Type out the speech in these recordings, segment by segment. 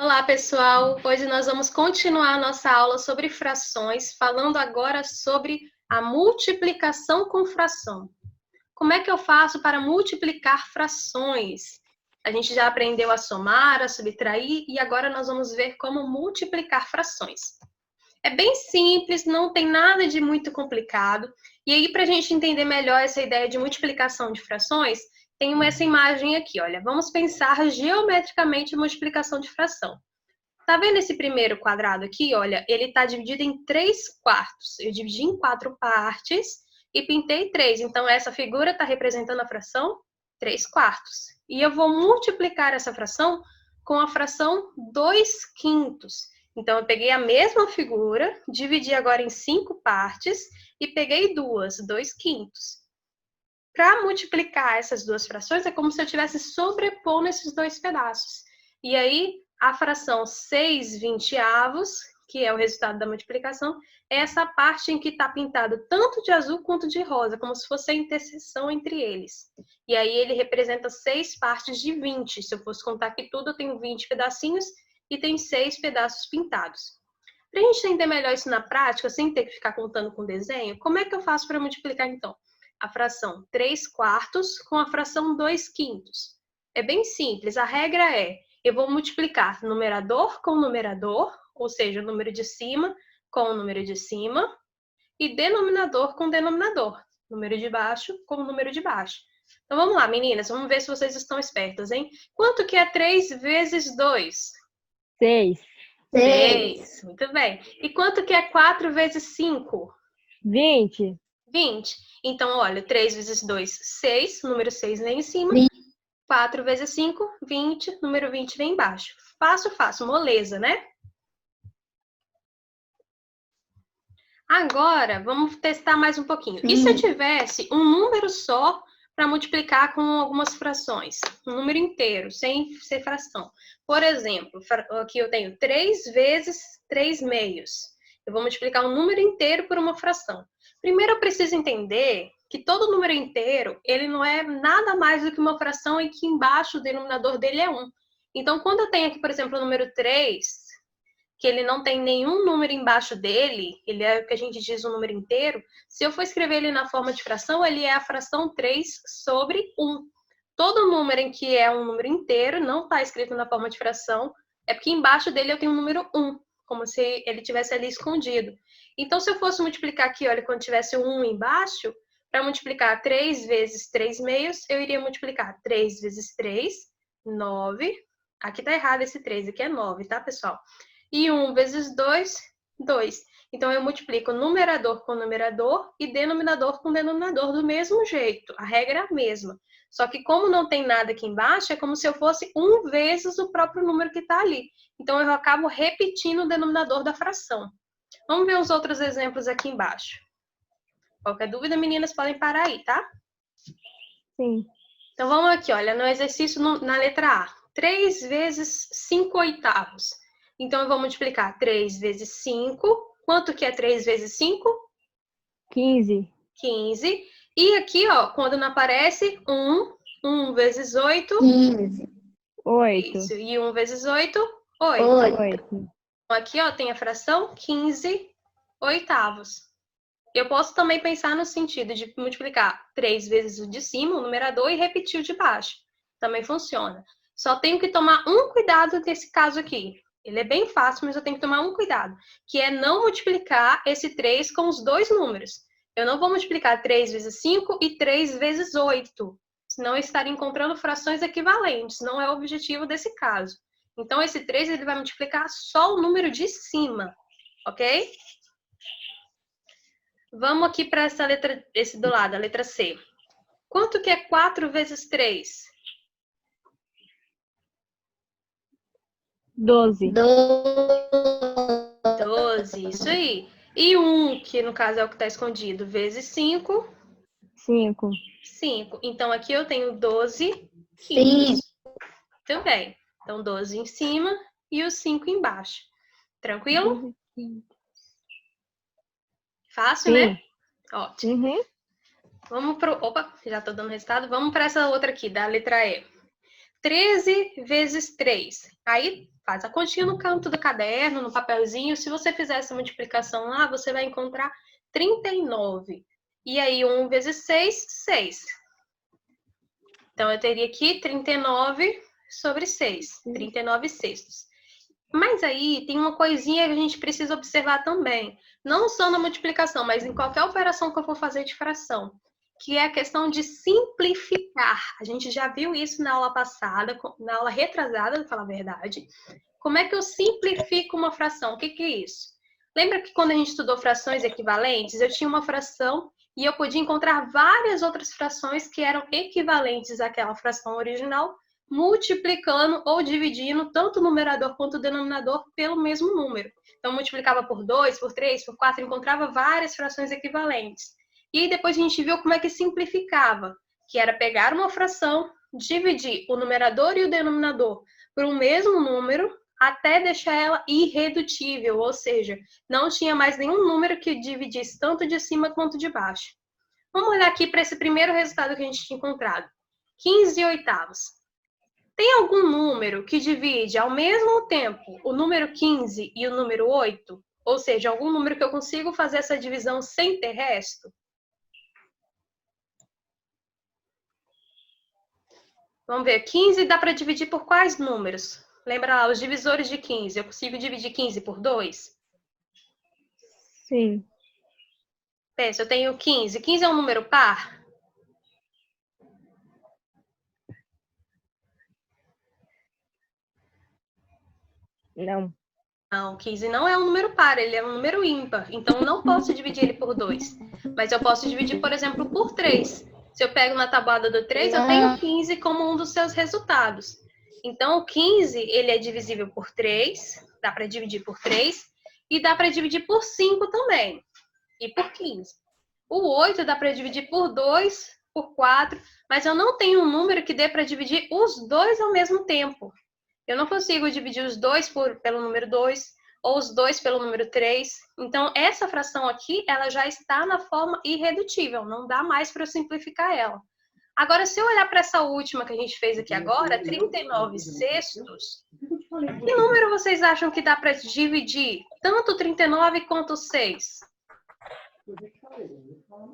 Olá, pessoal! Hoje nós vamos continuar a nossa aula sobre frações, falando agora sobre a multiplicação com fração. Como é que eu faço para multiplicar frações? A gente já aprendeu a somar, a subtrair e agora nós vamos ver como multiplicar frações. É bem simples, não tem nada de muito complicado. E aí, para a gente entender melhor essa ideia de multiplicação de frações, tenho essa imagem aqui, olha. Vamos pensar geometricamente a multiplicação de fração. Tá vendo esse primeiro quadrado aqui? Olha, ele está dividido em 3/4. Eu dividi em 4 partes e pintei 3. Então, essa figura está representando a fração 3/4. E eu vou multiplicar essa fração com a fração 2/5. Então, eu peguei a mesma figura, dividi agora em 5 partes e peguei 2/5. Para multiplicar essas duas frações, é como se eu estivesse sobrepondo esses dois pedaços. E aí, a fração 6/20, que é o resultado da multiplicação, é essa parte em que está pintado tanto de azul quanto de rosa, como se fosse a interseção entre eles. E aí, ele representa 6 partes de 20. Se eu fosse contar aqui tudo, eu tenho 20 pedacinhos e tem 6 pedaços pintados. Para a gente entender melhor isso na prática, sem ter que ficar contando com desenho, como é que eu faço para multiplicar, então? A fração 3/4 com a fração 2/5. É bem simples, a regra é, eu vou multiplicar numerador com numerador, ou seja, o número de cima com o número de cima, e denominador com denominador, número de baixo com o número de baixo. Então vamos lá, meninas, vamos ver se vocês estão espertas, hein? Quanto que é 3 vezes 2? 6, 6, muito bem. E quanto que é 4 vezes 5? 20, 20. Então, olha, 3 vezes 2, 6, número 6 vem em cima. 4 vezes 5, 20, número 20 vem embaixo. Fácil, fácil, moleza, né? Agora, vamos testar mais um pouquinho. E se eu tivesse um número só para multiplicar com algumas frações? Um número inteiro, sem ser fração. Por exemplo, aqui eu tenho 3 vezes 3 meios. Eu vou multiplicar um número inteiro por uma fração. Primeiro, eu preciso entender que todo número inteiro, ele não é nada mais do que uma fração e que embaixo o denominador dele é 1. Então, quando eu tenho aqui, por exemplo, o número 3, que ele não tem nenhum número embaixo dele, ele é o que a gente diz um número inteiro, se eu for escrever ele na forma de fração, ele é a fração 3 sobre 1. Todo número em que é um número inteiro não está escrito na forma de fração, é porque embaixo dele eu tenho o número 1, como se ele tivesse ali escondido. Então, se eu fosse multiplicar aqui, olha, quando tivesse o 1 embaixo, para multiplicar 3 vezes 3 meios, eu iria multiplicar 3 vezes 3, 9. Aqui está errado esse 3, aqui é 9, tá, pessoal? E 1 vezes 2, 2. Então, eu multiplico numerador com numerador e denominador com denominador do mesmo jeito. A regra é a mesma. Só que como não tem nada aqui embaixo, é como se eu fosse 1 vezes o próprio número que está ali. Então, eu acabo repetindo o denominador da fração. Vamos ver os outros exemplos aqui embaixo. Qualquer dúvida, meninas, podem parar aí, tá? sim. Então, vamos aqui, olha, no exercício na letra A. 3 vezes 5/8. Então, eu vou multiplicar 3 vezes 5. Quanto que é 3 vezes 5? 15, 15. E aqui, ó, quando não aparece, 1. 1 vezes 8. 8, Isso. E 1 vezes 8, 8. 8, Então, aqui, ó, tem a fração 15/8. Eu posso também pensar no sentido de multiplicar 3 vezes o de cima, o numerador, e repetir o de baixo. Também funciona. Só tenho que tomar um cuidado nesse caso aqui. Ele é bem fácil, mas eu tenho que tomar um cuidado, que é não multiplicar esse 3 com os dois números. Eu não vou multiplicar 3 vezes 5 e 3 vezes 8, senão eu estaria encontrando frações equivalentes. Não é o objetivo desse caso. Então, esse 3 ele vai multiplicar só o número de cima, ok? Vamos aqui para essa letra, esse do lado, a letra C. Quanto que é 4 vezes 3? 12, 12, isso aí. E 1, que no caso é o que está escondido, vezes 5, 5, 5. Então, aqui eu tenho 12 quintos. Muito bem. Então, 12 em cima e os 5 embaixo. Tranquilo? Fácil, sim. né? Ótimo. Vamos pro... Opa, já estou dando resultado. Vamos para essa outra aqui, da letra E. 13 vezes 3. Aí faz a continha no canto do caderno, no papelzinho. Se você fizer essa multiplicação lá, você vai encontrar 39. E aí 1 vezes 6, 6. Então eu teria aqui 39 sobre 6, 39 sextos. Mas aí tem uma coisinha que a gente precisa observar também. Não só na multiplicação, mas em qualquer operação que eu for fazer de fração, que é a questão de simplificar. A gente já viu isso na aula passada, na aula retrasada, para falar a verdade. Como é que eu simplifico uma fração? O que é isso? Lembra que quando a gente estudou frações equivalentes, eu tinha uma fração e eu podia encontrar várias outras frações que eram equivalentes àquela fração original, multiplicando ou dividindo tanto o numerador quanto o denominador pelo mesmo número. Então, multiplicava por 2, por 3, por 4, encontrava várias frações equivalentes. E aí depois a gente viu como é que simplificava, que era pegar uma fração, dividir o numerador e o denominador por um mesmo número, até deixar ela irredutível, ou seja, não tinha mais nenhum número que dividisse tanto de cima quanto de baixo. Vamos olhar aqui para esse primeiro resultado que a gente tinha encontrado. 15 oitavos. Tem algum número que divide ao mesmo tempo o número 15 e o número 8? Ou seja, algum número que eu consigo fazer essa divisão sem ter resto? Vamos ver, 15 dá para dividir por quais números? Lembra lá, os divisores de 15. Eu consigo dividir 15 por 2? Sim. Pensa, eu tenho 15. 15 é um número par? Não. Não, 15 não é um número par, ele é um número ímpar. Então, eu não posso dividir ele por 2. Mas eu posso dividir, por exemplo, por 3. Se eu pego na tabuada do 3, eu tenho 15 como um dos seus resultados. Então, o 15, ele é divisível por 3, dá para dividir por 3, e dá para dividir por 5 também, e por 15. O 8 dá para dividir por 2, por 4, mas eu não tenho um número que dê para dividir os dois ao mesmo tempo. Eu não consigo dividir os dois pelo número 2, ou os dois pelo número 3. Então, essa fração aqui, ela já está na forma irredutível, não dá mais para eu simplificar ela. Agora, se eu olhar para essa última que a gente fez aqui agora, 39 sextos, que número vocês acham que dá para dividir tanto 39 quanto 6?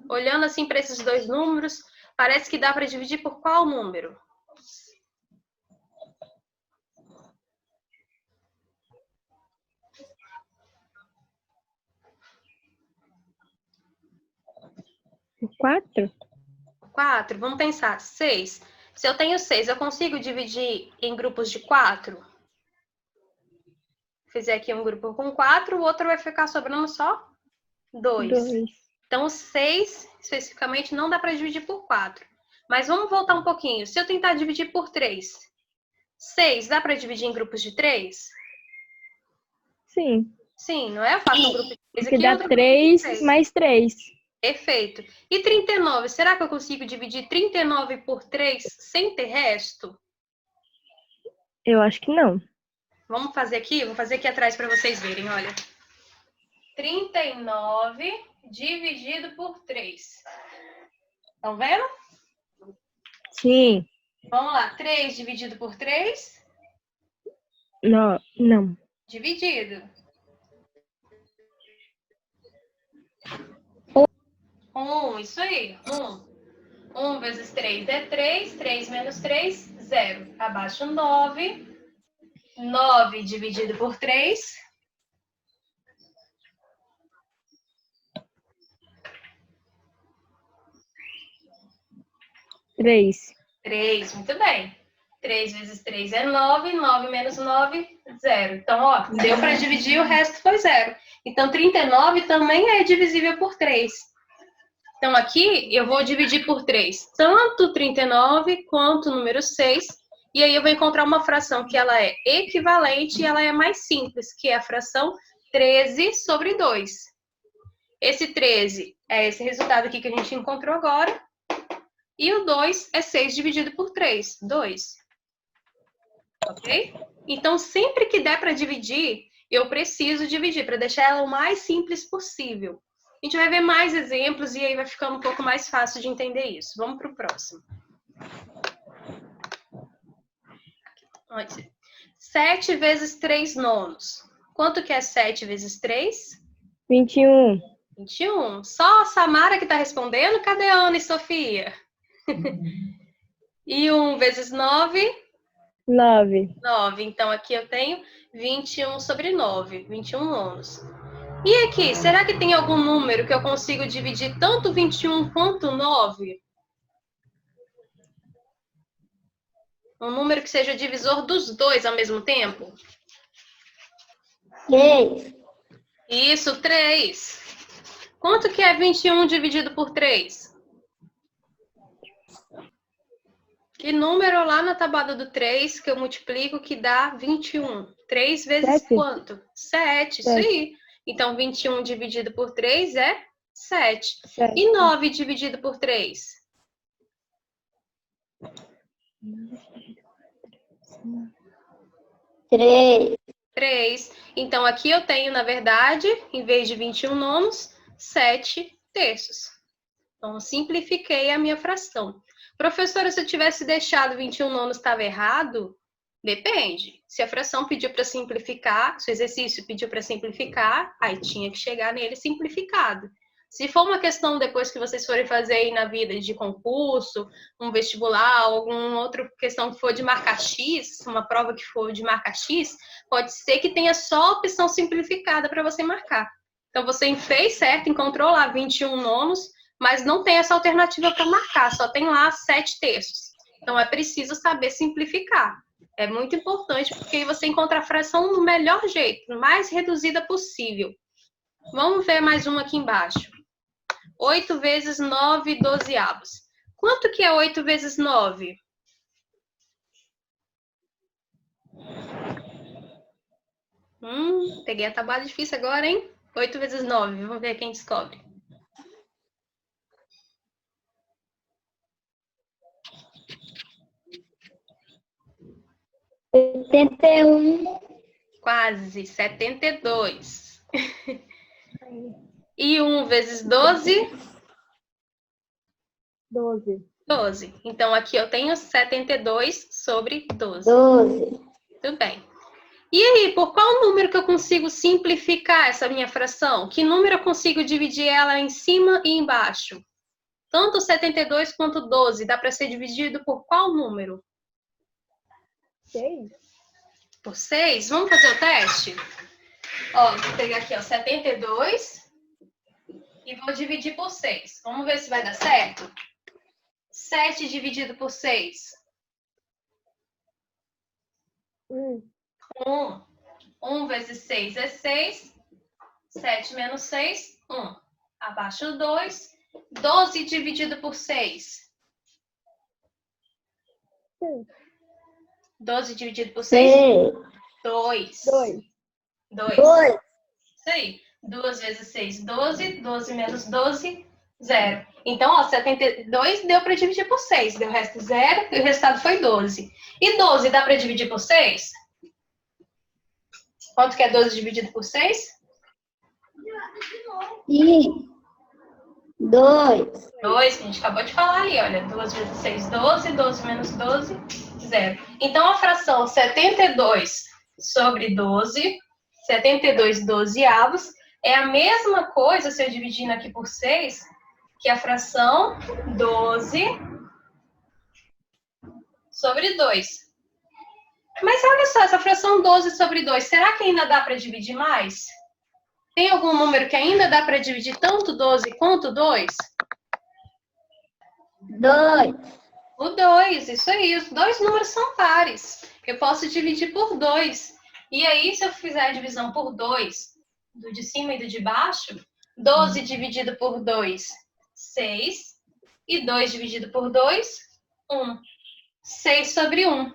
Olhando assim para esses dois números, parece que dá para dividir por qual número? Por 4? 4, vamos pensar, 6. Se eu tenho 6, eu consigo dividir em grupos de 4? Fizer aqui um grupo com 4, o outro vai ficar sobrando só 2. 2. Então, o 6, especificamente, não dá para dividir por 4. Mas vamos voltar um pouquinho. Se eu tentar dividir por 3, 6 dá para dividir em grupos de 3? Sim. Sim, não é? Eu faço um grupo de 3 Porque aqui e dá outro grupo de 3 3. mais 3. Perfeito. E 39, será que eu consigo dividir 39 por 3 sem ter resto? Eu acho que não. Vamos fazer aqui? Vou fazer aqui atrás para vocês verem, olha. 39 dividido por 3. Estão vendo? Sim. Vamos lá, 3 dividido por 3? Não. Não. Dividido. 1, isso aí, 1. 1 vezes 3 é 3, 3 menos 3, 0. Abaixo 9. 9 dividido por 3. 3. 3, muito bem. 3 vezes 3 é 9, 9 menos 9, 0. Então, ó, deu para dividir, o resto foi 0. Então, 39 também é divisível por 3. Então, aqui eu vou dividir por 3, tanto 39 quanto o número 6. E aí eu vou encontrar uma fração que ela é equivalente e ela é mais simples, que é a fração 13 sobre 2. Esse 13 é esse resultado aqui que a gente encontrou agora. E o 2 é 6 dividido por 3, 2. Ok? Então, sempre que der para dividir, eu preciso dividir, para deixar ela o mais simples possível. A gente vai ver mais exemplos e aí vai ficando um pouco mais fácil de entender isso. Vamos para o próximo. Onde? 7 vezes 3 nonos. Quanto que é 7 vezes 3? 21. 21. Só a Samara que está respondendo? Cadê a Ana e Sofia? E 1 vezes 9? 9. 9. Então, aqui eu tenho 21 sobre 9. 21 nonos. E aqui, será que tem algum número que eu consigo dividir tanto 21 quanto 9? Um número que seja divisor dos dois ao mesmo tempo? 3. Isso, 3. Quanto que é 21 dividido por 3? Que número lá na tabuada do 3 que eu multiplico que dá 21? 3 vezes 7. quanto? 7, isso 7. aí. Então, 21 dividido por 3 é 7. 7. E 9 dividido por 3? 3. 3. Então, aqui eu tenho, na verdade, em vez de 21 nonos, 7 terços. Então, eu simplifiquei a minha fração. Professora, se eu tivesse deixado 21 nonos, estava errado? Depende. Se a fração pediu para simplificar, se o exercício pediu para simplificar, aí tinha que chegar nele simplificado. Se for uma questão depois que vocês forem fazer aí na vida de concurso, um vestibular, alguma outra questão que for de marca X, uma prova que for de marca X, pode ser que tenha só a opção simplificada para você marcar. Então, você fez certo, encontrou lá 21 nonos, mas não tem essa alternativa para marcar, só tem lá 7 terços. Então, é preciso saber simplificar. É muito importante, porque aí você encontra a fração no melhor jeito, mais reduzida possível. Vamos ver mais uma aqui embaixo. 8 vezes 9 dozeavos. Quanto que é 8 vezes 9? Peguei a tabuada difícil agora, hein? 8 vezes 9, vamos ver quem descobre. 71. Quase, 72. E 1 vezes 12? 12. 12. Então, aqui eu tenho 72 sobre 12. 12. Tudo bem. E aí, por qual número que eu consigo simplificar essa minha fração? Que número eu consigo dividir ela em cima e embaixo? Tanto 72 quanto 12, dá para ser dividido por qual número? 6. Por 6? Vamos fazer o teste? Ó, vou pegar aqui, ó, 72 e vou dividir por 6. Vamos ver se vai dar certo? 7 dividido por 6. 1. 1. 1 vezes 6 é 6. 7 menos 6, 1. Abaixo 2. 12 dividido por 6. 12 dividido por 6? 2. 2. 2. 2. Isso aí. 2 vezes 6, 12. 12 menos 12, 0. Então, ó, 72 deu para dividir por 6. Deu o resto 0 e o resultado foi 12. E 12 dá para dividir por 6? Quanto que é 12 dividido por 6? E 2. 2, que a gente acabou de falar ali, olha. 2 vezes 6, 12. 12 menos 12, 0. Então, a fração 72 sobre 12, 72 dozeavos, é a mesma coisa, se eu dividindo aqui por 6, que a fração 12 sobre 2. Mas olha só, essa fração 12 sobre 2, será que ainda dá para dividir mais? Tem algum número que ainda dá para dividir tanto 12 quanto 2? 2. O 2, isso aí. Os dois números são pares. Eu posso dividir por 2. E aí, se eu fizer a divisão por 2, do de cima e do de baixo, 12 dividido por 2, 6. E 2 dividido por 2, 1. 6 sobre 1.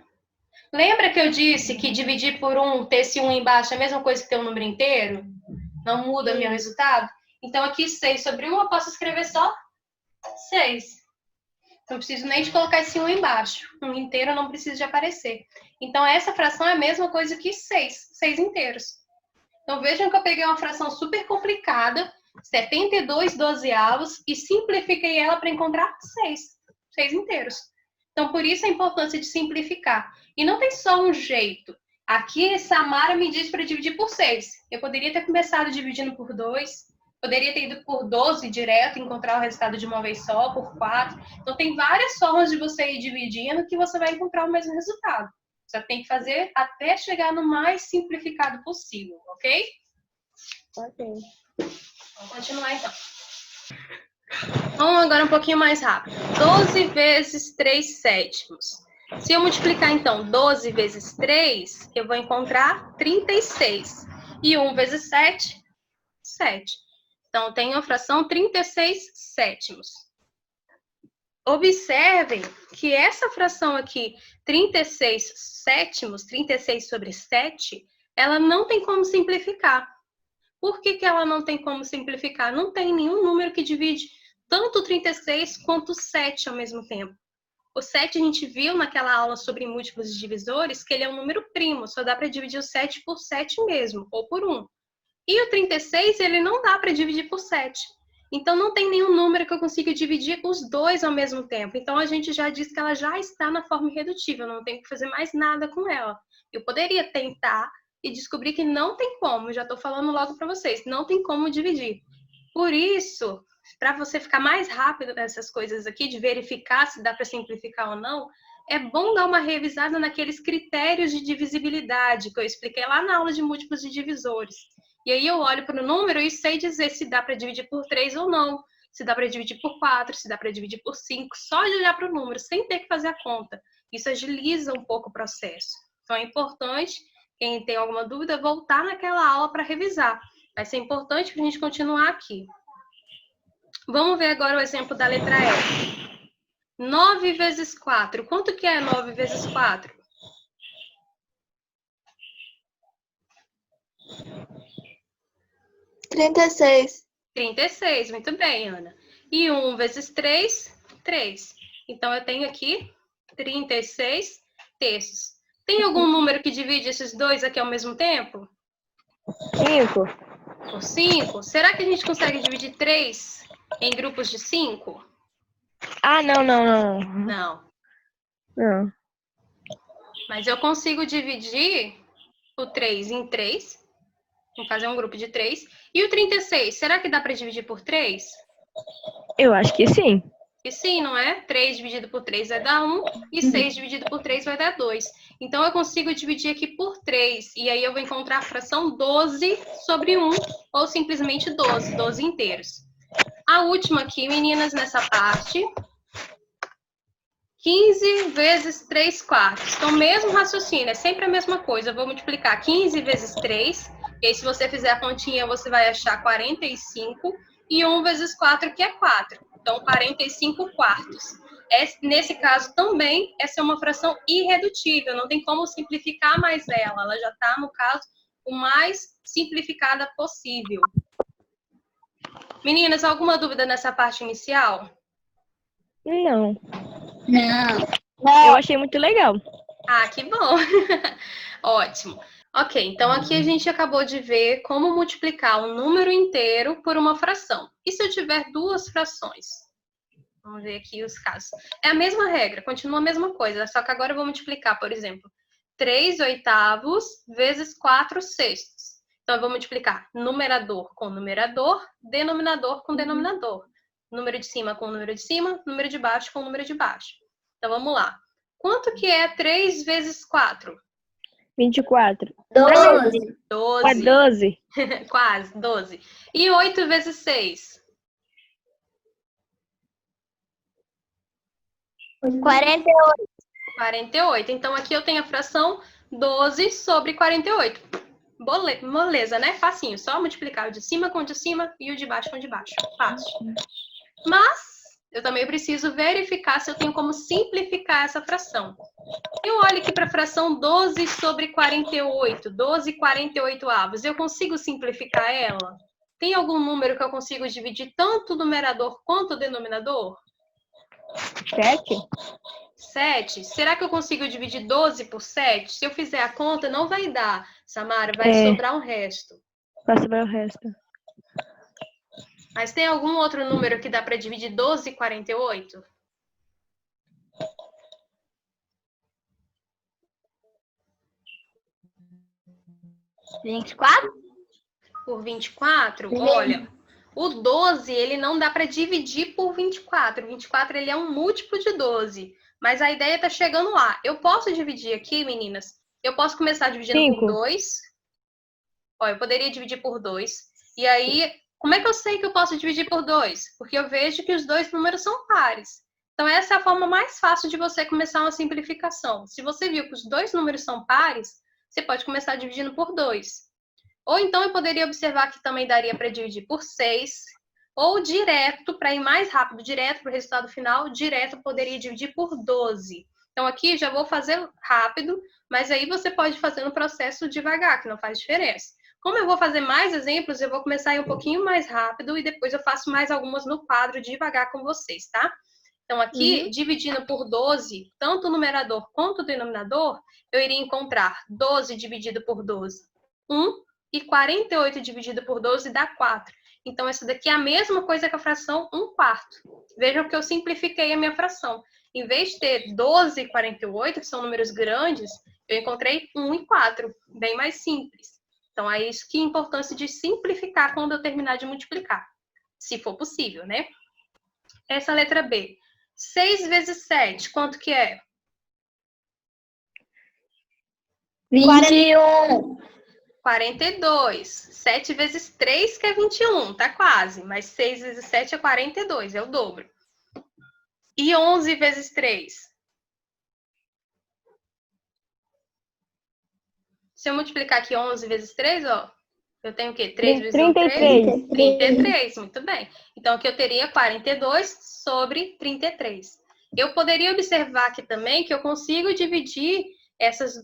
Lembra que eu disse que dividir por 1, ter esse 1 embaixo, é a mesma coisa que ter um número inteiro? Não muda meu resultado? Então, aqui 6 sobre 1, eu posso escrever só 6. Não preciso nem de colocar esse 1 embaixo. 1 inteiro não precisa de aparecer. Então, essa fração é a mesma coisa que 6. 6 inteiros. Então, vejam que eu peguei uma fração super complicada, 72 dozeavos, e simplifiquei ela para encontrar 6. 6 inteiros. Então, por isso a importância de simplificar. E não tem só um jeito. Aqui, Samara me diz para dividir por 6. Eu poderia ter começado dividindo por 2, poderia ter ido por 12 direto, encontrar o resultado de uma vez só, por 4. Então, tem várias formas de você ir dividindo que você vai encontrar o mesmo resultado. Só tem que fazer até chegar no mais simplificado possível, ok? Ok. Vamos continuar, então. Vamos agora um pouquinho mais rápido. 12 vezes 3 sétimos. Se eu multiplicar, então, 12 vezes 3, eu vou encontrar 36. E 1 vezes 7, 7. Então, eu tenho a fração 36 sétimos. Observem que essa fração aqui, 36 sétimos, 36 sobre 7, ela não tem como simplificar. Por que ela não tem como simplificar? Não tem nenhum número que divide tanto 36 quanto 7 ao mesmo tempo. O 7 a gente viu naquela aula sobre múltiplos de divisores que ele é um número primo, só dá para dividir o 7 por 7 mesmo, ou por 1. E o 36, ele não dá para dividir por 7. Então, não tem nenhum número que eu consiga dividir os dois ao mesmo tempo. Então, a gente já disse que ela já está na forma irredutível, não tenho que fazer mais nada com ela. Eu poderia tentar e descobrir que não tem como, já estou falando logo para vocês, não tem como dividir. Por isso, para você ficar mais rápido nessas coisas aqui, de verificar se dá para simplificar ou não, é bom dar uma revisada naqueles critérios de divisibilidade que eu expliquei lá na aula de múltiplos de divisores. E aí eu olho para o número e sei dizer se dá para dividir por 3 ou não, se dá para dividir por 4, se dá para dividir por 5, só de olhar para o número, sem ter que fazer a conta. Isso agiliza um pouco o processo. Então é importante, quem tem alguma dúvida, voltar naquela aula para revisar. Vai ser importante para a gente continuar aqui. Vamos ver agora o exemplo da letra F. 9 vezes 4. Quanto que é 9 vezes 4? 36. 36, muito bem, Ana. E 1 vezes 3, 3. Então, eu tenho aqui 36 terços. Tem algum número que divide esses dois aqui ao mesmo tempo? 5. Por 5? Será que a gente consegue dividir 3 em grupos de 5? Ah, não. Não. Não. Mas eu consigo dividir o 3 em 3. Vamos fazer um grupo de 3. E o 36, será que dá para dividir por 3? Eu acho que sim. E sim, não é? 3 dividido por 3 vai dar 1 e 6 dividido por 3 vai dar 2. Então, eu consigo dividir aqui por 3. E aí, eu vou encontrar a fração 12 sobre 1, ou simplesmente 12, 12 inteiros. A última aqui, meninas, nessa parte, 15 vezes 3 quartos. Então, mesmo raciocínio, é sempre a mesma coisa. Eu vou multiplicar 15 vezes 3, e aí, se você fizer a continha, você vai achar 45, e 1 vezes 4, que é 4. Então, 45 quartos. Nesse caso, também, essa é uma fração irredutível, não tem como simplificar mais ela já está, no caso, o mais simplificada possível. Meninas, alguma dúvida nessa parte inicial? Não. Não. Eu achei muito legal. Ah, que bom! Ótimo. Ok, então aqui a gente acabou de ver como multiplicar um número inteiro por uma fração. E se eu tiver duas frações? Vamos ver aqui os casos. É a mesma regra, continua a mesma coisa, só que agora eu vou multiplicar, por exemplo, 3 oitavos vezes 4 sextos. Então, eu vou multiplicar numerador com numerador, denominador com denominador. Número de cima com número de cima, número de baixo com número de baixo. Então, vamos lá. Quanto que é 3 vezes 4? 24. 12. 12. 12. Quase, 12. E 8 vezes 6? 48. 48. Então, aqui eu tenho a fração 12 sobre 48. Moleza, né? Facinho. Só multiplicar o de cima com o de cima e o de baixo com o de baixo. Fácil. Mas, eu também preciso verificar se eu tenho como simplificar essa fração. Eu olho aqui para a fração 12 sobre 48. 12 48 avos. Eu consigo simplificar ela? Tem algum número que eu consigo dividir tanto o numerador quanto o denominador? 7. 7. Será que eu consigo dividir 12 por 7? Se eu fizer a conta, não vai dar, Samara, vai É. sobrar um resto. Vai sobrar o resto. Mas tem algum outro número que dá para dividir 12 e 48? 24? Por 24, olha, o 12, ele não dá para dividir por 24. 24, ele é um múltiplo de 12. Mas a ideia tá chegando lá. Eu posso dividir aqui, meninas? Eu posso começar dividindo por 2. Ó, eu poderia dividir por 2. E aí, como é que eu sei que eu posso dividir por 2? Porque eu vejo que os dois números são pares. Então, essa é a forma mais fácil de você começar uma simplificação. Se você viu que os dois números são pares, você pode começar dividindo por 2. Ou então, eu poderia observar que também daria para dividir por 6. Ou direto, para ir mais rápido, direto para o resultado final, direto eu poderia dividir por 12. Então, aqui já vou fazer rápido, mas aí você pode fazer no processo devagar, que não faz diferença. Como eu vou fazer mais exemplos, eu vou começar a ir um pouquinho mais rápido e depois eu faço mais algumas no quadro devagar com vocês, tá? Então, aqui, dividindo por 12, tanto o numerador quanto o denominador, eu iria encontrar 12 dividido por 12, 1, e 48 dividido por 12 dá 4. Então, essa daqui é a mesma coisa que a fração 1/4. Vejam que eu simplifiquei a minha fração. Em vez de ter 12 e 48, que são números grandes, eu encontrei 1 e 4, bem mais simples. Então, é isso que é a importância de simplificar quando eu terminar de multiplicar, se for possível, né? Essa letra B. 6 vezes 7, quanto que é? 21. 42. 7 vezes 3, que é 21, tá quase. Mas 6 vezes 7 é 42, é o dobro. E 11 vezes 3? Se eu multiplicar aqui 11 vezes 3, ó, eu tenho o quê? 3 vezes 1, 3? 33, muito bem. Então, aqui eu teria 42 sobre 33. Eu poderia observar aqui também que eu consigo dividir esses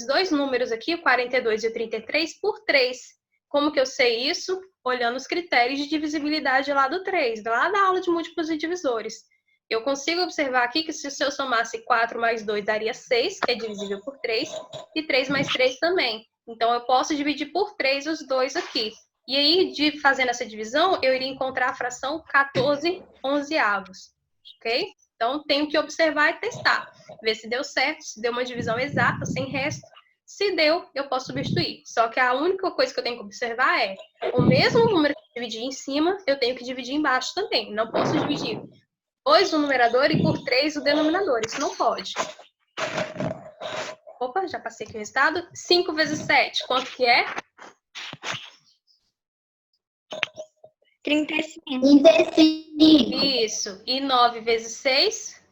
dois números aqui, o 42 e o 33, por 3. Como que eu sei isso? Olhando os critérios de divisibilidade lá do 3, lá da aula de múltiplos e divisores. Eu consigo observar aqui que se eu somasse 4 mais 2 daria 6, que é divisível por 3, e 3 mais 3 também. Então, eu posso dividir por 3 os dois aqui. E aí, fazendo essa divisão, eu iria encontrar a fração 14/11. Ok? Então, tenho que observar e testar. Ver se deu certo, se deu uma divisão exata, sem resto. Se deu, eu posso substituir. Só que a única coisa que eu tenho que observar é o mesmo número que eu dividi em cima, eu tenho que dividir embaixo também. Não posso dividir 2 o numerador e por 3 o denominador. Isso não pode. Opa, já passei aqui o resultado. 5 vezes 7, quanto que é? 35. 35. Isso. E 9 vezes 6?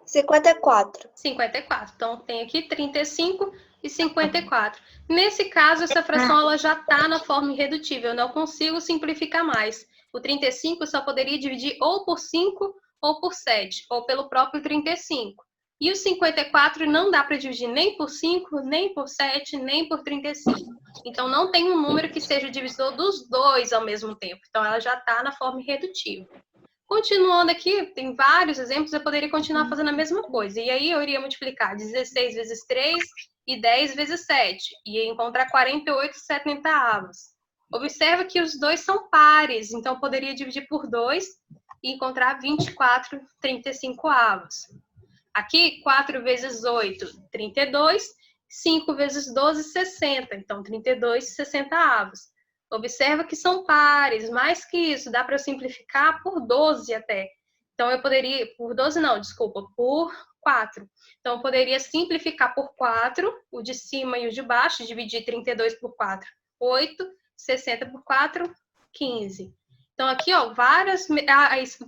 54. 54. Então, tem aqui 35 e 54. Nesse caso, essa fração ela já está na forma irredutível. Eu não consigo simplificar mais. O 35 eu só poderia dividir ou por 5 ou por 7, ou pelo próprio 35. E o 54 não dá para dividir nem por 5, nem por 7, nem por 35. Então, não tem um número que seja divisor dos dois ao mesmo tempo. Então, ela já está na forma irredutível. Continuando aqui, tem vários exemplos, eu poderia continuar fazendo a mesma coisa. E aí, eu iria multiplicar 16 vezes 3 e 10 vezes 7. E ia encontrar 48/70. Observa que os dois são pares, então eu poderia dividir por 2 e encontrar 24/35. Aqui, 4 vezes 8, 32. 5 vezes 12, 60. Então, 32/60. Observa que são pares, mais que isso, dá para simplificar por 12 até. Então, eu poderia, por 12 não, desculpa, por 4. Então, eu poderia simplificar por 4, o de cima e o de baixo, dividir 32 por 4, 8, 60 por 4, 15. Então, aqui, ó,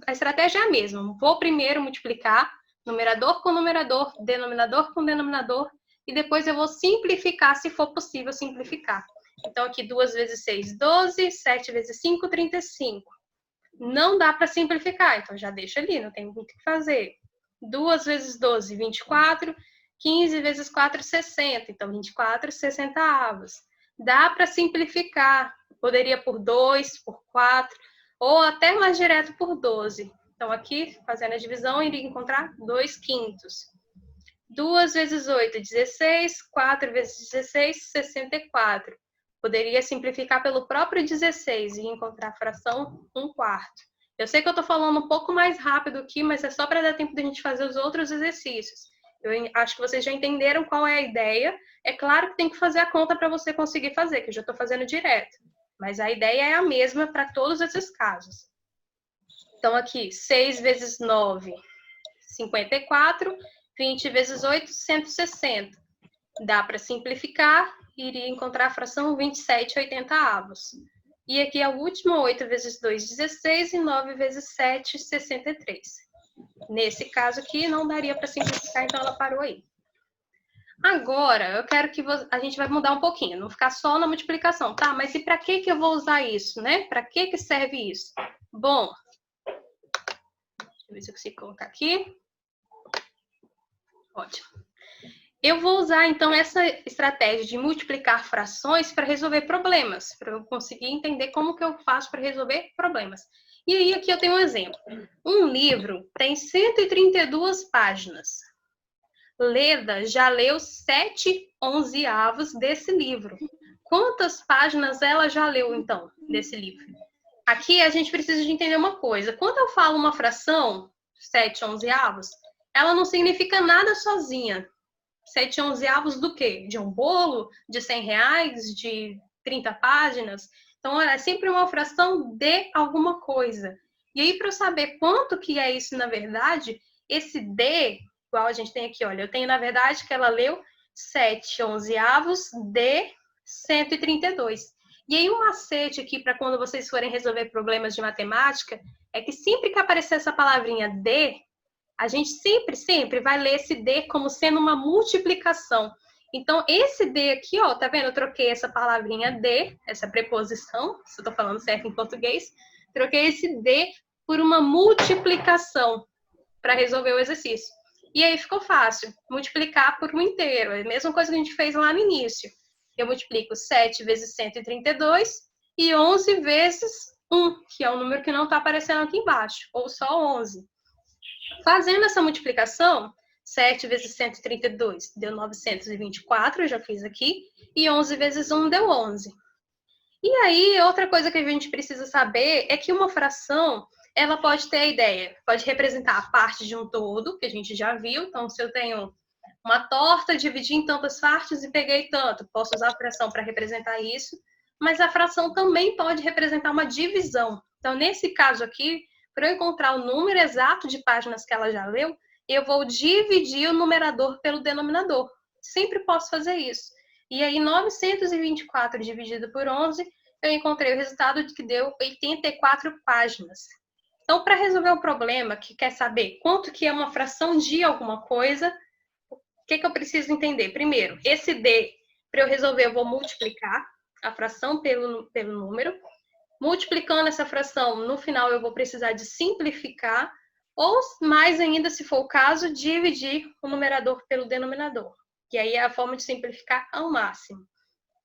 a estratégia é a mesma. Vou primeiro multiplicar numerador com numerador, denominador com denominador, e depois eu vou simplificar, se for possível simplificar. Então, aqui 2 vezes 6, 12, 7 vezes 5, 35. Não dá para simplificar, então já deixa ali, não tem muito o que fazer. 2 vezes 12, 24. 15 vezes 4, 60. Então, 24/60. Dá para simplificar. Poderia por 2, por 4, ou até mais direto por 12. Então, aqui, fazendo a divisão, iria encontrar 2/5. 2 vezes 8, 16. 4 vezes 16, 64. Poderia simplificar pelo próprio 16 e encontrar a fração 1/4. Eu sei que eu estou falando um pouco mais rápido aqui, mas é só para dar tempo de a gente fazer os outros exercícios. Eu acho que vocês já entenderam qual é a ideia, É claro que tem que fazer a conta para você conseguir fazer, que eu já estou fazendo direto. Mas a ideia é a mesma para todos esses casos. Então, aqui, 6 vezes 9, 54. 20 vezes 8, 160. Dá para simplificar, iria encontrar a fração 27/80. E aqui é o último, 8 vezes 2, 16, e 9 vezes 7, 63. Nesse caso aqui, não daria para simplificar, então ela parou aí. Agora, eu quero que a gente vai mudar um pouquinho, não ficar só na multiplicação, tá? Mas e para que eu vou usar isso, né? Para que serve isso? Bom, deixa eu ver se eu consigo colocar aqui. Ótimo. Eu vou usar, então, essa estratégia de multiplicar frações para resolver problemas, para eu conseguir entender como que eu faço para resolver problemas. E aí, aqui eu tenho um exemplo. Um livro tem 132 páginas. Leda já leu 7/11 desse livro. Quantas páginas ela já leu, então, desse livro? Aqui a gente precisa de entender uma coisa. Quando eu falo uma fração, 7/11, ela não significa nada sozinha. 7/11 do quê? De um bolo? De R$100? De 30 páginas? Então, é sempre uma fração de alguma coisa. E aí, para eu saber quanto que é isso na verdade, esse D, igual a gente tem aqui, olha, eu tenho na verdade que ela leu 7/11 de 132. E aí, um macete aqui para quando vocês forem resolver problemas de matemática é que sempre que aparecer essa palavrinha D, a gente sempre vai ler esse D como sendo uma multiplicação. Então, esse D aqui, ó, tá vendo? Eu troquei essa palavrinha D, essa preposição, se eu tô falando certo em português, troquei esse D por uma multiplicação para resolver o exercício. E aí ficou fácil, multiplicar por um inteiro. É a mesma coisa que a gente fez lá no início. Eu multiplico 7 vezes 132 e 11 vezes 1, que é um número que não está aparecendo aqui embaixo, ou só 11. Fazendo essa multiplicação, 7 vezes 132 deu 924, eu já fiz aqui, e 11 vezes 1 deu 11. E aí, outra coisa que a gente precisa saber é que uma fração, ela pode ter a ideia, pode representar a parte de um todo, que a gente já viu. Então, se eu tenho uma torta, dividi em tantas partes e peguei tanto, posso usar a fração para representar isso, mas a fração também pode representar uma divisão. Então, nesse caso aqui, para eu encontrar o número exato de páginas que ela já leu, eu vou dividir o numerador pelo denominador. Sempre posso fazer isso. E aí, 924 dividido por 11, eu encontrei o resultado de que deu 84 páginas. Então, para resolver o problema que quer saber quanto que é uma fração de alguma coisa, o que eu preciso entender? Primeiro, esse D, para eu resolver, eu vou multiplicar a fração pelo número. Multiplicando essa fração, no final eu vou precisar de simplificar, ou mais ainda, se for o caso, dividir o numerador pelo denominador. Que aí é a forma de simplificar ao máximo.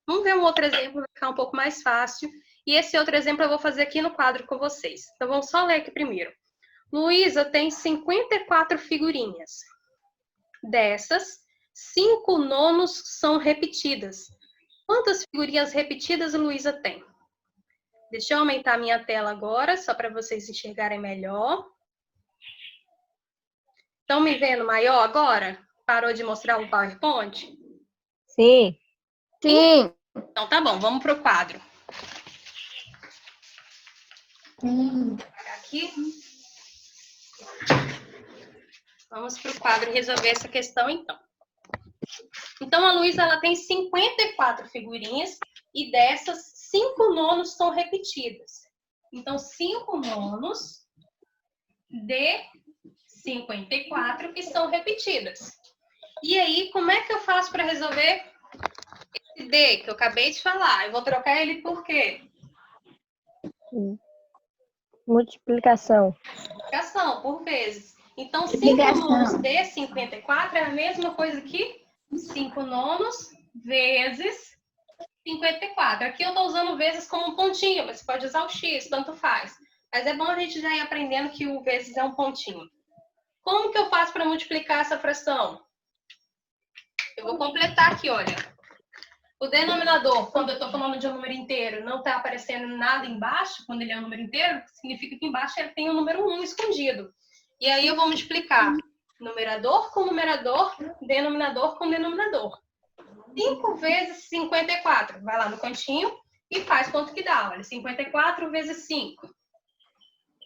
Vamos ver um outro exemplo, vai ficar um pouco mais fácil. E esse outro exemplo eu vou fazer aqui no quadro com vocês. Então vamos só ler aqui primeiro. Luísa tem 54 figurinhas. Dessas, 5 nonos são repetidas. Quantas figurinhas repetidas a Luísa tem? Deixa eu aumentar a minha tela agora, só para vocês enxergarem melhor. Estão me vendo maior agora? Parou de mostrar o PowerPoint? Sim. Sim. Então tá bom, vamos para o quadro. Vou apagar aqui. Vamos para o quadro resolver essa questão, então. Então, a Luísa, ela tem 54 figurinhas e dessas, 5 nonos são repetidas. Então, 5 nonos de 54 que são repetidas. E aí, como é que eu faço para resolver esse D que eu acabei de falar? Eu vou trocar ele por quê? Multiplicação. Multiplicação, por vezes. Então, 5 Multiplicação. nonos de 54 é a mesma coisa que 5 nonos vezes 54. Aqui eu estou usando vezes como um pontinho, mas você pode usar o X, tanto faz. Mas é bom a gente já ir aprendendo que o vezes é um pontinho. Como que eu faço para multiplicar essa fração? Eu vou completar aqui, olha. O denominador, quando eu estou falando de um número inteiro, não está aparecendo nada embaixo, quando ele é um número inteiro, significa que embaixo ele tem o número 1 escondido. E aí eu vou multiplicar numerador com numerador, denominador com denominador. 5 vezes 54. Vai lá no cantinho e faz quanto que dá. Olha, 54 vezes 5.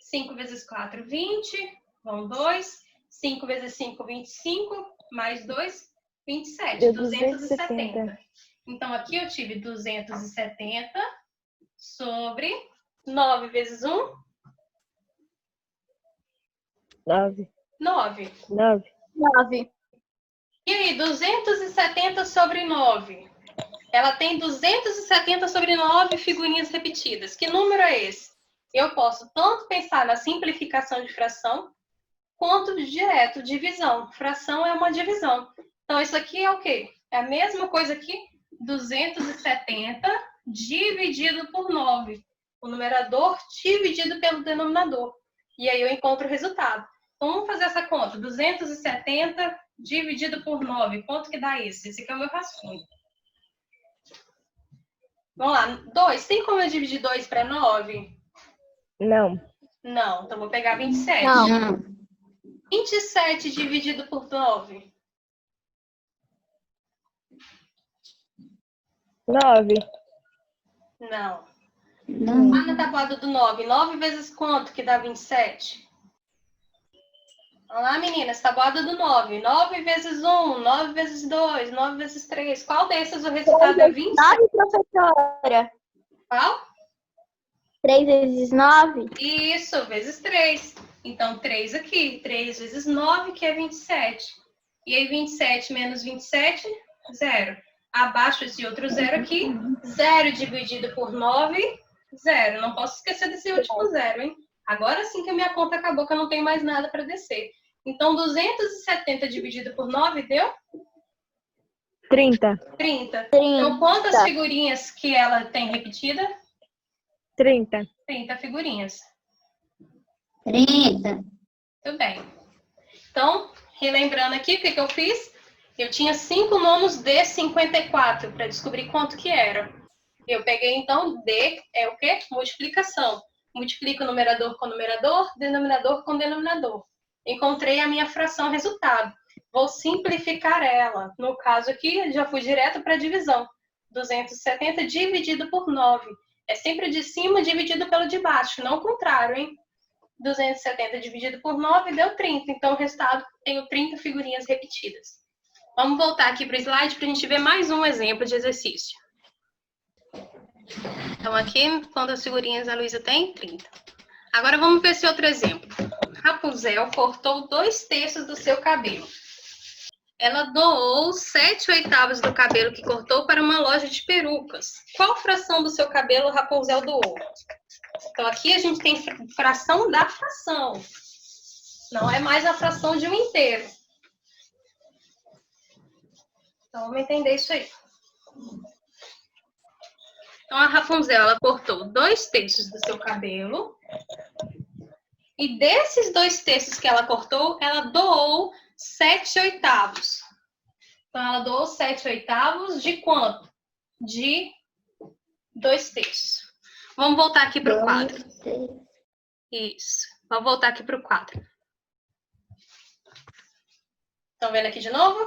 5 vezes 4, 20. Vão 2. 5 vezes 5, 25. Mais 2, 27. Deu 270. Então, aqui eu tive 270 sobre 9 vezes 1, 9. 9. 9. 9. E aí, 270 sobre 9? Ela tem 270 sobre 9 figurinhas repetidas. Que número é esse? Eu posso tanto pensar na simplificação de fração, quanto de direto, divisão. Fração é uma divisão. Então, isso aqui é o quê? É a mesma coisa aqui, 270 dividido por 9. O numerador dividido pelo denominador. E aí eu encontro o resultado. Então, vamos fazer essa conta. 270 dividido por 9. Quanto que dá isso? Esse aqui é o meu rascunho. Vamos lá. 2. Tem como eu dividir 2 para 9? Não. Não. Então, vou pegar 27. Não. 27 dividido por 9. 9. Não. Não. Lá na tabuada do 9. 9 vezes quanto que dá 27? Vamos lá, meninas. Tabuada do 9. 9 vezes 1, 9 vezes 2, 9 vezes 3. Qual desses o resultado é 27? 9, professora. Qual? 3 vezes 9. Isso, vezes 3. Então, 3 aqui. 3 vezes 9, que é 27. E aí, 27 menos 27, 0. Abaixo esse outro 0 aqui. 0 dividido por 9, 0. Não posso esquecer desse último 0, hein? Agora sim que a minha conta acabou, que eu não tenho mais nada para descer. Então, 270 dividido por 9 deu? 30. 30. Então, quantas figurinhas que ela tem repetida? 30. 30 figurinhas. 30. Muito bem. Então, relembrando aqui, o que eu fiz? Eu tinha 5 nonos de 54 para descobrir quanto que era. Eu peguei, então, D é o quê? Multiplicação. Multiplico o numerador com numerador, denominador com denominador. Encontrei a minha fração resultado. Vou simplificar ela. No caso aqui, já fui direto para a divisão. 270 dividido por 9. É sempre de cima dividido pelo de baixo, não o contrário, hein? 270 dividido por 9 deu 30. Então, o resultado, tenho 30 figurinhas repetidas. Vamos voltar aqui para o slide para a gente ver mais um exemplo de exercício. Então, aqui, quantas figurinhas a Luísa tem? 30. Agora, vamos ver esse outro exemplo. Rapunzel cortou 2/3 do seu cabelo. Ela doou 7/8 do cabelo que cortou para uma loja de perucas. Qual fração do seu cabelo Rapunzel doou? Então, aqui a gente tem fração da fração. Não é mais a fração de um inteiro. Então, vamos entender isso aí. Então, a Rapunzel, ela cortou 2/3 do seu cabelo. E desses 2/3 que ela cortou, ela doou 7/8. Então, ela doou 7/8 de quanto? De 2/3. Vamos voltar aqui para o quadro. Isso. Vamos voltar aqui para o quadro. Estão vendo aqui de novo?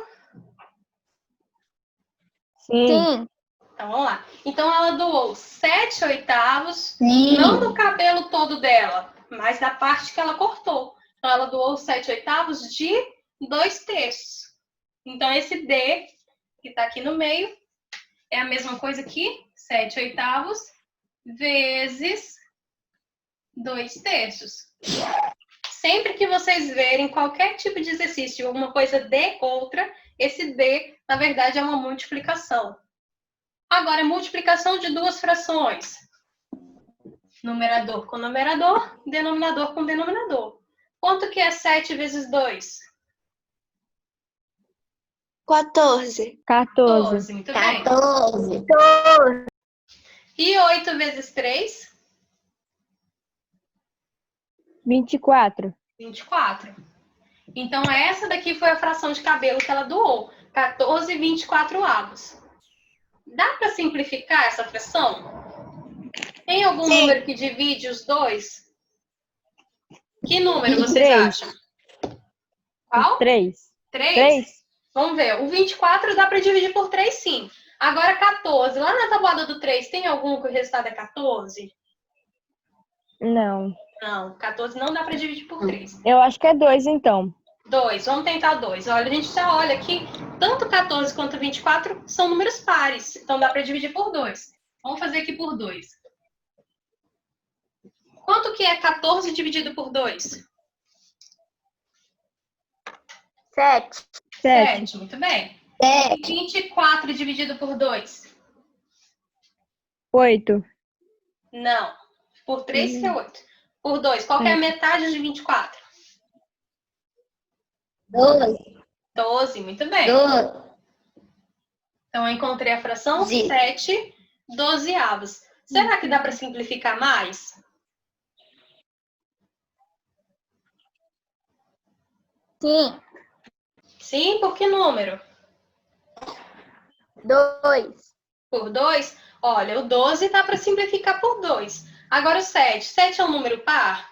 Sim. Então, vamos lá. Então, ela doou 7/8, Sim. não do cabelo todo dela, mas da parte que ela cortou. Então, ela doou 7/8 de 2/3. Então, esse D, que está aqui no meio, é a mesma coisa que 7/8 vezes 2/3. Sempre que vocês verem qualquer tipo de exercício, uma coisa de outra, esse D, na verdade, é uma multiplicação. Agora, multiplicação de duas frações. Numerador com numerador, denominador com denominador. Quanto que é 7 vezes 2? 14. 14. Muito bem. 14. E 8 vezes 3? 24. 24. Então, essa daqui foi a fração de cabelo que ela doou. 14/24. Dá para simplificar essa fração? Tem algum Sim. número que divide os dois? Que número vocês 3. acham? Qual? 3. 3? 3. Vamos ver. O 24 dá para dividir por 3, sim. Agora 14. Lá na tabuada do 3, tem algum que o resultado é 14? Não. Não, 14 não dá para dividir por 3. Eu acho que é 2, então. 2, vamos tentar 2. Olha, a gente já olha aqui, tanto 14 quanto 24 são números pares, então dá para dividir por 2. Vamos fazer aqui por 2. Quanto que é 14 dividido por 2? 7. 7, muito bem. 7. 24 dividido por 2? 8. Não. Por 3 que é 8. Por 2, qual que é a metade de 24? 12. 12, muito bem. 12. Então, eu encontrei a fração Sim. 7 dozeavos. Será que dá para simplificar mais? Sim. Sim, por que número? 2. Por 2? Olha, o 12 dá para simplificar por 2. Agora o 7. 7 é um número par?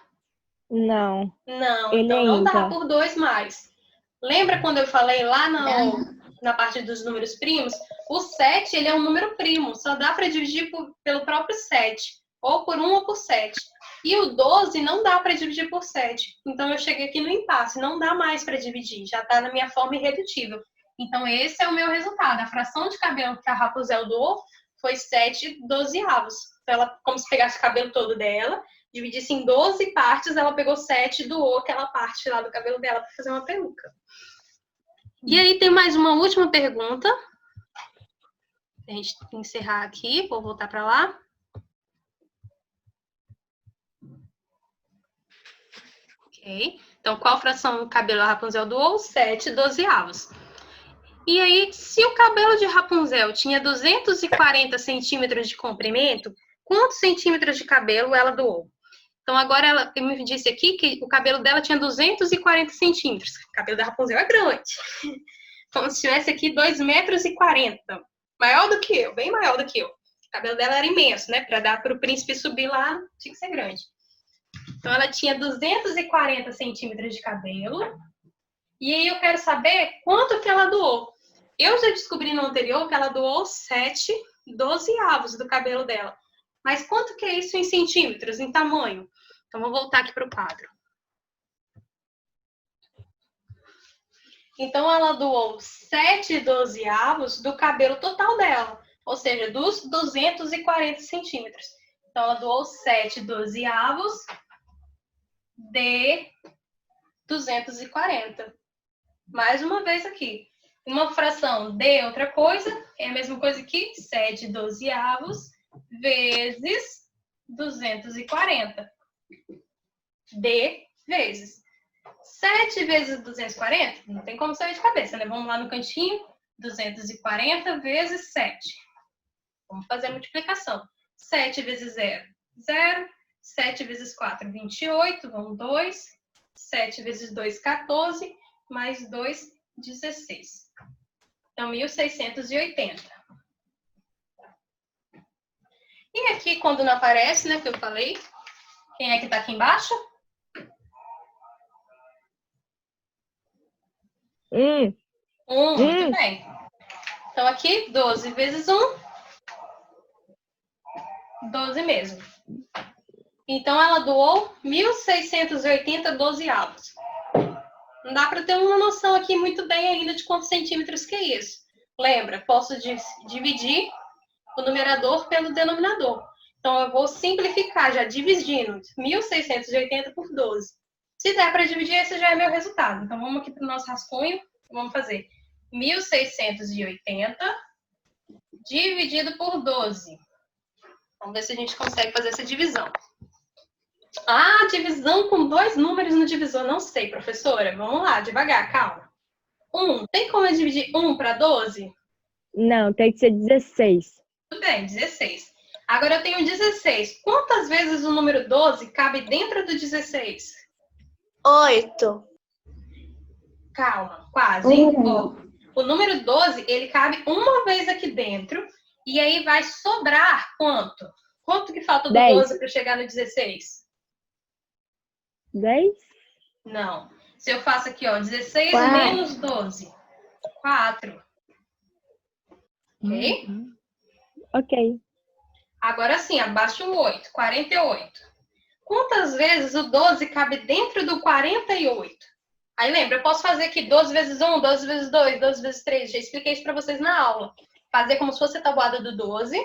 Não. Não, Ele então é não dá ímpar. por 2 mais. Lembra quando eu falei lá na parte dos números primos? O 7, ele é um número primo, só dá para dividir pelo próprio 7, ou por 1 ou por 7. E o 12 não dá para dividir por 7. Então eu cheguei aqui no impasse, não dá mais para dividir, já está na minha forma irredutível. Então esse é o meu resultado. A fração de cabelo que a Rapunzel doou foi 7 dozeavos. Então ela, como se pegasse o cabelo todo dela, dividisse em 12 partes, ela pegou 7 e doou aquela parte lá do cabelo dela para fazer uma peruca. E aí tem mais uma última pergunta. A gente encerrar aqui, vou voltar para lá. Ok. Então, qual fração do cabelo a Rapunzel doou? 7 dozeavos. E aí, se o cabelo de Rapunzel tinha 240 centímetros de comprimento, quantos centímetros de cabelo ela doou? Então, agora ela me disse aqui que o cabelo dela tinha 240 centímetros. O cabelo da Rapunzel é grande. Como se tivesse aqui 2,40 metros. Maior do que eu, bem maior do que eu. O cabelo dela era imenso, né? Para dar para o príncipe subir lá, tinha que ser grande. Então, ela tinha 240 centímetros de cabelo. E aí eu quero saber quanto que ela doou. Eu já descobri no anterior que ela doou 7 dozeavos do cabelo dela. Mas quanto que é isso em centímetros, em tamanho? Então, vou voltar aqui para o quadro. Então, ela doou 7 dozeavos do cabelo total dela, ou seja, dos 240 centímetros. Então, ela doou 7 dozeavos de 240. Mais uma vez aqui. Uma fração de outra coisa é a mesma coisa que 7 dozeavos vezes 240. De vezes 7 vezes 240, não tem como sair de cabeça, né? Vamos lá no cantinho, 240 vezes 7. Vamos fazer a multiplicação. 7 vezes 0, 0. 7 vezes 4, 28, vamos 2. 7 vezes 2, 14, mais 2, 16. Então, 1.680. E aqui, quando não aparece, né, que eu falei, quem é que está aqui embaixo? 1, muito bem. Então, aqui, 12 vezes 1, 12 mesmo. Então, ela doou 1.680 dozeavos. Não dá para ter uma noção aqui muito bem ainda de quantos centímetros que é isso. Lembra, posso dividir o numerador pelo denominador. Então, eu vou simplificar, já dividindo 1.680 por 12. Se der para dividir, esse já é meu resultado. Então, vamos aqui para o nosso rascunho. Vamos fazer 1.680 dividido por 12. Vamos ver se a gente consegue fazer essa divisão. Ah, divisão com 2 números no divisor. Não sei, professora. Vamos lá, devagar, calma. 1. Tem como eu dividir 1 para 12? Não, tem que ser 16. Tudo bem, 16. Agora eu tenho 16. Quantas vezes o número 12 cabe dentro do 16? 8. Calma, quase, hein? Ó, o número 12, ele cabe uma vez aqui dentro. E aí vai sobrar quanto? Quanto que falta do 10. 12 para chegar no 16? 10? Não. Se eu faço aqui, ó, 16 4. menos 12. 4. Ok? Ok. Agora sim, abaixo o 8, 48. Quantas vezes o 12 cabe dentro do 48? Aí lembra, eu posso fazer aqui 12 vezes 1, 12 vezes 2, 12 vezes 3. Já expliquei isso para vocês na aula. Fazer como se fosse a tabuada do 12.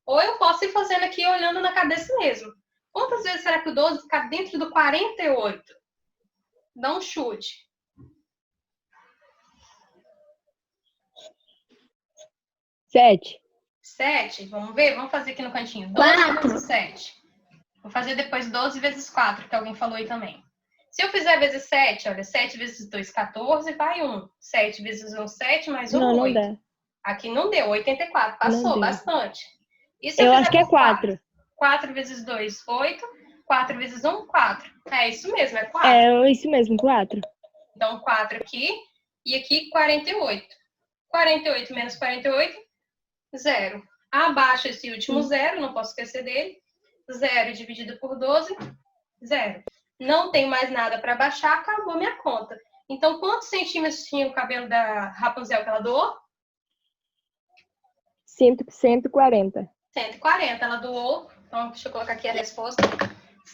Ou eu posso ir fazendo aqui olhando na cabeça mesmo. Quantas vezes será que o 12 cabe dentro do 48? Dá um chute. 7. 7, vamos ver? Vamos fazer aqui no cantinho. 12 4. vezes 7. Vou fazer depois 12 vezes 4, que alguém falou aí também. Se eu fizer vezes 7, olha, 7 vezes 2, 14, vai 1. 7 vezes 1, 7, mais 1, Não, não 8. dá. Aqui não deu, 84. Passou Não deu. bastante. E se eu Eu fizer acho que é por 4? 4. 4 vezes 2, 8. 4 vezes 1, 4. É isso mesmo, é 4. É isso mesmo, 4. Então, 4 aqui e aqui 48. 48 menos 48, 0. Abaixo esse último 0, não posso esquecer dele. 0 dividido por 12, 0. Não tem mais nada para baixar, acabou minha conta. Então, quantos centímetros tinha o cabelo da Rapunzel que ela doou? 140. 140. Ela doou, então deixa eu colocar aqui a resposta.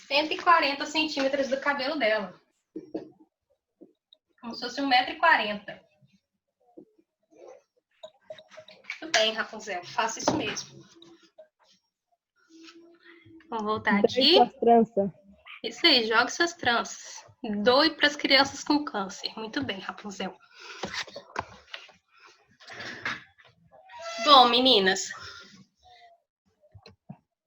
140 centímetros do cabelo dela. Como se fosse 1,40 m. Muito bem, Rapunzel, faça isso mesmo. Vou voltar aqui. Suas tranças. Isso aí, jogue suas tranças. Doe para as crianças com câncer. Muito bem, Rapunzel. Bom, meninas,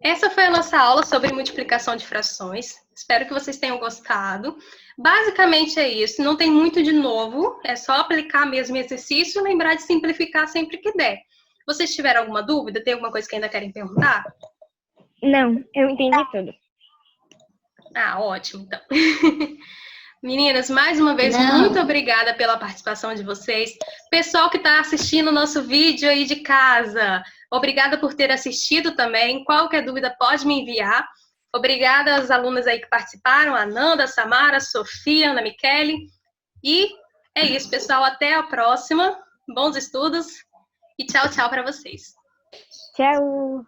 essa foi a nossa aula sobre multiplicação de frações. Espero que vocês tenham gostado. Basicamente é isso, não tem muito de novo, é só aplicar mesmo o exercício e lembrar de simplificar sempre que der. Vocês tiveram alguma dúvida? Tem alguma coisa que ainda querem perguntar? Não, eu entendi tudo. Ah, ótimo, então. Meninas, mais uma vez, Não. muito obrigada pela participação de vocês. Pessoal que está assistindo o nosso vídeo aí de casa, obrigada por ter assistido também. Qualquer dúvida pode me enviar. Obrigada às alunas aí que participaram, a Nanda, a Samara, a Sofia, a Ana Michele. E é isso, pessoal. Até a próxima. Bons estudos e tchau, tchau para vocês. Tchau.